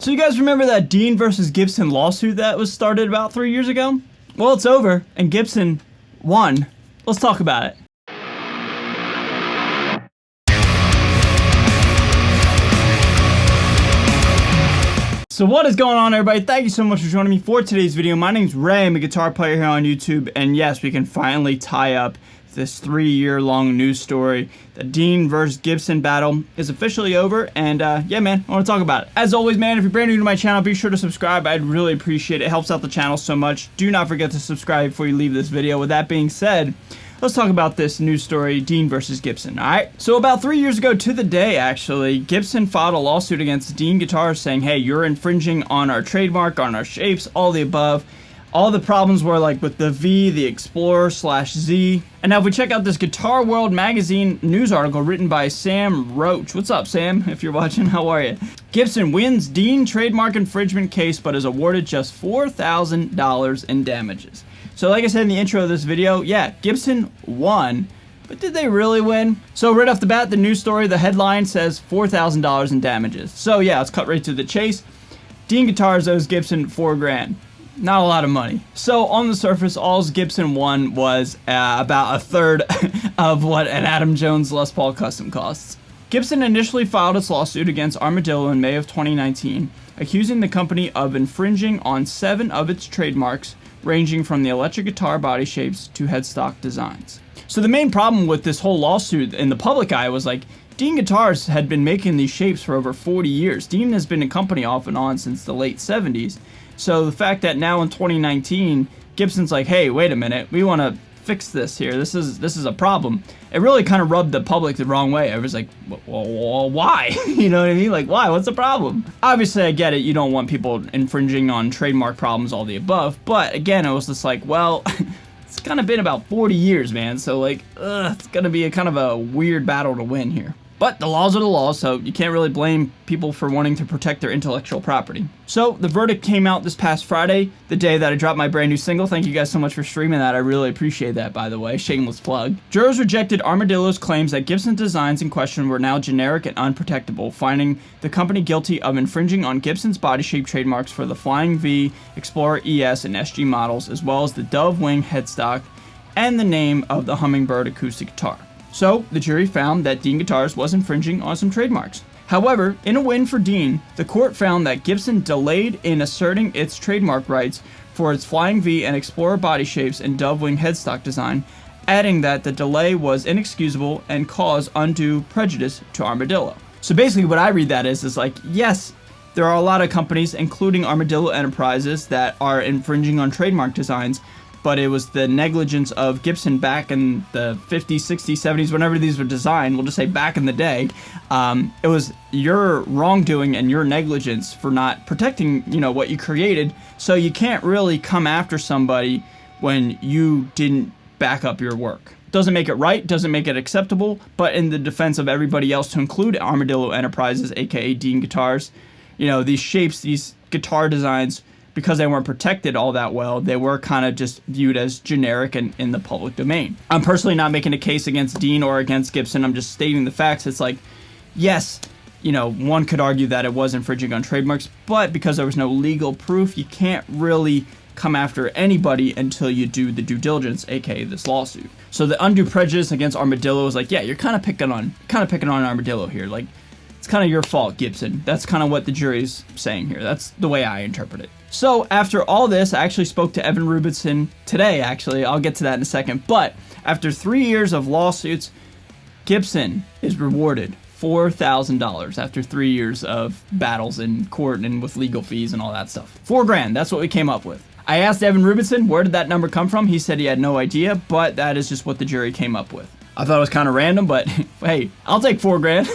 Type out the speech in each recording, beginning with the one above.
So you guys remember that Dean versus Gibson lawsuit that was started about 3 years ago? Well, it's over, and Gibson won. Let's talk about it. So what is going on, everybody? Thank you so much for joining me for today's video. My name's Ray. I'm a guitar player here on YouTube, and yes, we can finally tie up this 3-year-long news story. The Dean versus Gibson battle is officially over, and yeah, man, I want to talk about it. As always, man, if you're brand new to my channel, be sure to subscribe. I'd really appreciate it. It helps out the channel so much. Do not forget to subscribe before you leave this video. With that being said, let's talk about this news story, Dean versus Gibson, alright? So about 3 years ago to the day, actually, Gibson filed a lawsuit against Dean Guitars saying, hey, you're infringing on our trademark, on our shapes, all the above. All the problems were like with the V, the Explorer/Z. And now if we check out this Guitar World magazine news article written by Sam Roach. What's up, Sam? If you're watching, how are you? Gibson wins Dean trademark infringement case, but is awarded just $4,000 in damages. So like I said in the intro of this video, yeah, Gibson won, but did they really win? So right off the bat, the news story, the headline says $4,000 in damages. So yeah, let's cut right to the chase. Dean Guitars owes Gibson $4 grand. Not a lot of money. So on the surface, all Gibson won was about a third of what an Adam Jones Les Paul custom costs. Gibson initially filed its lawsuit against Armadillo in May of 2019, accusing the company of infringing on 7 of its trademarks, ranging from the electric guitar body shapes to headstock designs. So the main problem with this whole lawsuit in the public eye was like, Dean Guitars had been making these shapes for over 40 years. Dean has been a company off and on since the late 70s. So the fact that now in 2019, Gibson's like, hey, wait a minute, we want to fix this here. This is a problem. It really kind of rubbed the public the wrong way. I was like, well, why? You know what I mean? Like, why? What's the problem? Obviously, I get it. You don't want people infringing on trademark problems, all the above. But again, it was just like, well, it's kind of been about 40 years, man. So like, it's going to be a kind of a weird battle to win here. But the laws are the laws, so you can't really blame people for wanting to protect their intellectual property. So the verdict came out this past Friday, the day that I dropped my brand new single. Thank you guys so much for streaming that. I really appreciate that, by the way. Shameless plug. Jurors rejected Armadillo's claims that Gibson's designs in question were now generic and unprotectable, finding the company guilty of infringing on Gibson's body shape trademarks for the Flying V, Explorer ES, and SG models, as well as the Dove Wing headstock and the name of the Hummingbird acoustic guitar. So, the jury found that Dean Guitars was infringing on some trademarks. However, in a win for Dean, the court found that Gibson delayed in asserting its trademark rights for its Flying V and Explorer body shapes and Dove Wing headstock design, adding that the delay was inexcusable and caused undue prejudice to Armadillo. So basically what I read that is like, yes, there are a lot of companies, including Armadillo Enterprises, that are infringing on trademark designs, but it was the negligence of Gibson back in the 50s, 60s, 70s, whenever these were designed, we'll just say back in the day, it was your wrongdoing and your negligence for not protecting, you know, what you created, so you can't really come after somebody when you didn't back up your work. Doesn't make it right, doesn't make it acceptable, but in the defense of everybody else, to include Armadillo Enterprises, aka Dean Guitars, you know, these shapes, these guitar designs, because they weren't protected all that well, they were kind of just viewed as generic and in the public domain. I'm personally not making a case against Dean or against Gibson. I'm just stating the facts. It's like, yes, you know, one could argue that it was infringing on trademarks, but because there was no legal proof, you can't really come after anybody until you do the due diligence, aka this lawsuit. So the undue prejudice against Armadillo is like, yeah, you're kind of picking on Armadillo here. Like, it's kind of your fault, Gibson. That's kind of what the jury's saying here. That's the way I interpret it. So after all this, I actually spoke to Evan Rubinson today, actually. I'll get to that in a second. But after 3 years of lawsuits, Gibson is rewarded $4,000 after 3 years of battles in court and with legal fees and all that stuff. $4 grand, that's what we came up with. I asked Evan Rubinson, where did that number come from? He said he had no idea, but that is just what the jury came up with. I thought it was kind of random, but hey, I'll take $4 grand.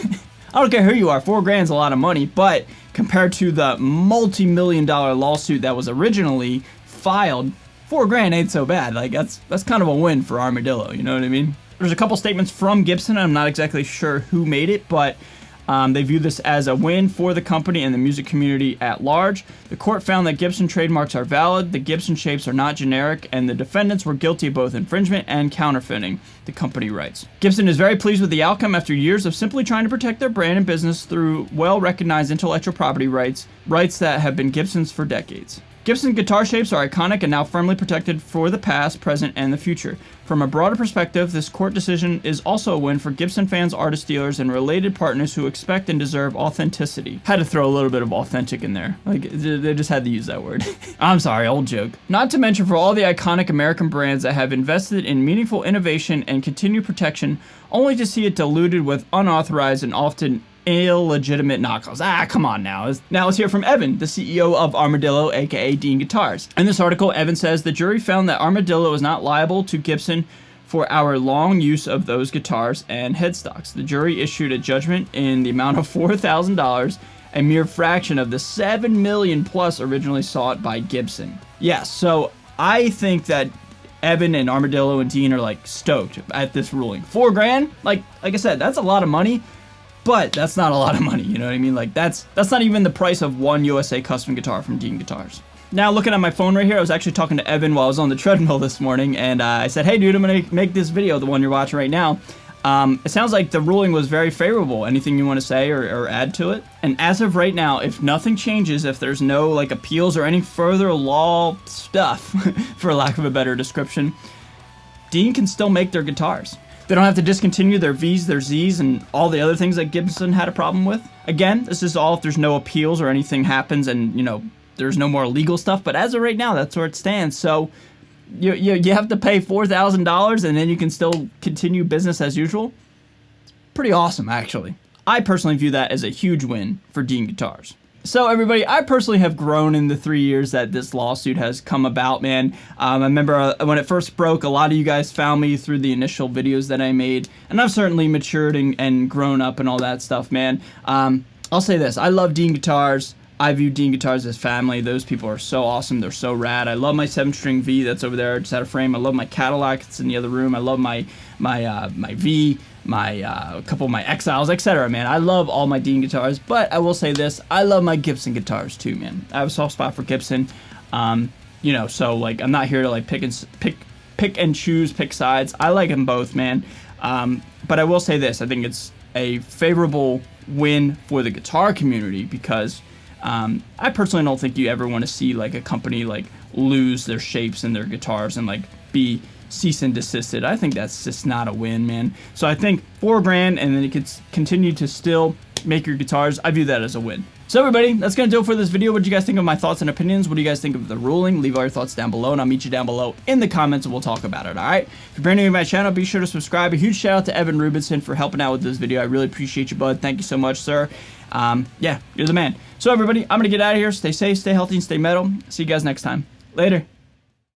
I don't care who you are, $4 grand's a lot of money, but compared to the multi-million-dollar lawsuit that was originally filed, $4 grand ain't so bad. Like, that's kind of a win for Armadillo, you know what I mean? There's a couple statements from Gibson. I'm not exactly sure who made it, but They view this as a win for the company and the music community at large. The court found that Gibson trademarks are valid, the Gibson shapes are not generic, and the defendants were guilty of both infringement and counterfeiting, the company writes. Gibson is very pleased with the outcome after years of simply trying to protect their brand and business through well-recognized intellectual property rights that have been Gibson's for decades. Gibson guitar shapes are iconic and now firmly protected for the past, present, and the future. From a broader perspective, this court decision is also a win for Gibson fans, artist dealers, and related partners who expect and deserve authenticity. Had to throw a little bit of authentic in there. Like, they just had to use that word. I'm sorry, old joke. Not to mention for all the iconic American brands that have invested in meaningful innovation and continued protection, only to see it diluted with unauthorized and often illegitimate knockoffs. Come on now. Now let's hear from Evan, the CEO of Armadillo, aka Dean Guitars. In this article, Evan says the jury found that Armadillo is not liable to Gibson for our long use of those guitars and headstocks. The jury issued a judgment in the amount of $4,000, a mere fraction of the $7 million plus originally sought by Gibson. Yes, so I think that Evan and Armadillo and Dean are like stoked at this ruling. $4,000, like I said, that's a lot of money. But that's not a lot of money, you know what I mean? Like, that's not even the price of one USA custom guitar from Dean Guitars. Now, looking at my phone right here, I was actually talking to Evan while I was on the treadmill this morning, and I said, hey, dude, I'm going to make this video, the one you're watching right now. It sounds like the ruling was very favorable. Anything you want to say or add to it? And as of right now, if nothing changes, if there's no, like, appeals or any further law stuff, for lack of a better description, Dean can still make their guitars. They don't have to discontinue their V's, their Z's, and all the other things that Gibson had a problem with. Again, this is all if there's no appeals or anything happens and, you know, there's no more legal stuff. But as of right now, that's where it stands. So you have to pay $4,000 and then you can still continue business as usual. It's pretty awesome, actually. I personally view that as a huge win for Dean Guitars. So everybody, I personally have grown in the 3 years that this lawsuit has come about, man. I remember when it first broke, a lot of you guys found me through the initial videos that I made, and I've certainly matured and grown up and all that stuff, man. I'll say this, I love Dean Guitars. I view Dean Guitars as family. Those people are so awesome. They're so rad. I love my 7-string V that's over there just out of frame. I love my Cadillac that's in the other room. I love my V, a couple of my Exiles, etc. Man, I love all my Dean guitars, but I will say this, I love my Gibson guitars too, man. I have a soft spot for Gibson, you know, so like I'm not here to like pick and choose, pick sides. I like them both, man. But I will say this, I think it's a favorable win for the guitar community because I personally don't think you ever want to see like a company like lose their shapes and their guitars and like be cease and desisted. I think that's just not a win, man. So I think $4,000 and then you could continue to still make your guitars. I view that as a win. So everybody, that's going to do it for this video. What do you guys think of my thoughts and opinions? What do you guys think of the ruling? Leave all your thoughts down below and I'll meet you down below in the comments and we'll talk about it, alright? If you're brand new to my channel, be sure to subscribe. A huge shout out to Evan Rubinson for helping out with this video. I really appreciate you, bud. Thank you so much, sir. Yeah, you're the man. So everybody, I'm going to get out of here. Stay safe, stay healthy, and stay metal. See you guys next time. Later.